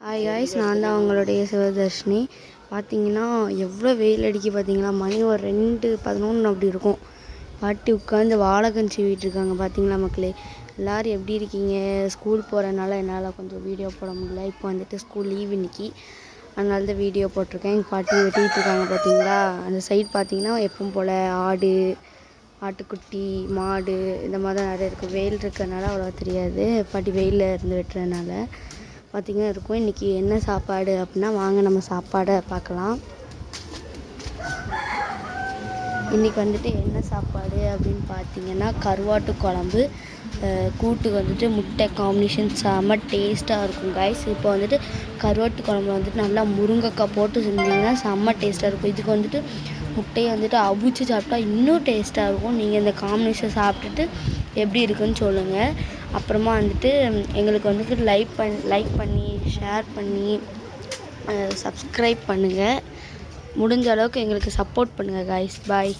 Hi guys, நான் தான் அவங்களுடைய சிவதர்ஷினி. பார்த்தீங்கன்னா எவ்வளோ வெயில் அடிக்க பார்த்தீங்களா. மணி ஒரு 2:11 அப்படி இருக்கும். பாட்டி உட்காந்து வாழைக்கன்று சீவிட்டுருக்காங்க. பார்த்தீங்களா மக்களே, எல்லோரும் எப்படி இருக்கீங்க? ஸ்கூல் போகிறனால என்னால் கொஞ்சம் வீடியோ போட முடியல. இப்போ வந்துட்டு ஸ்கூல் லீவ் இன்னைக்கு, அதனால தான் வீடியோ போட்டிருக்கேன். எங்கள் பாட்டி வெட்டிகிட்ருக்காங்க பார்த்தீங்களா. அந்த சைட் பார்த்தீங்கன்னா எப்பவும் போல் ஆடு, ஆட்டுக்குட்டி, மாடு இந்த மாதிரி தான் நிறைய இருக்குது. வெயில் இருக்கிறதுனால அவ்வளோவா தெரியாது. பாட்டி வெயிலில் இருந்து வெட்டுறதுனால பார்த்திங்கன்னா இருக்கும். இன்றைக்கி என்ன சாப்பாடு அப்படின்னா, வாங்க நம்ம சாப்பாடை பார்க்கலாம். இன்றைக்கி வந்துட்டு என்ன சாப்பாடு அப்படின்னு பார்த்தீங்கன்னா, கருவாட்டு குழம்பு, கூட்டுக்கு வந்துட்டு முட்டை காம்பினேஷன் செம்ம டேஸ்ட்டாக இருக்கும் காய்ஸ். இப்போ வந்துட்டு கருவாட்டு குழம்பு வந்துட்டு நல்லா முருங்கைக்காய் போட்டு செஞ்சிங்கன்னா செம்ம டேஸ்ட்டாக இருக்கும். இதுக்கு வந்துட்டு முட்டையை வந்துட்டு அவிச்சு சாப்பிட்டா இன்னும் டேஸ்ட்டாக இருக்கும். நீங்கள் இந்த காம்பினேஷன் சாப்பிட்டுட்டு எப்படி இருக்குன்னு சொல்லுங்கள். அப்புறமா வந்துட்டு எங்களுக்கு வந்துட்டு லைக் பண்ணி ஷேர் பண்ணி சப்ஸ்கிரைப் பண்ணுங்கள். முடிஞ்ச அளவுக்கு எங்களுக்கு சப்போர்ட் பண்ணுங்கள் காய்ஸ். பாய்.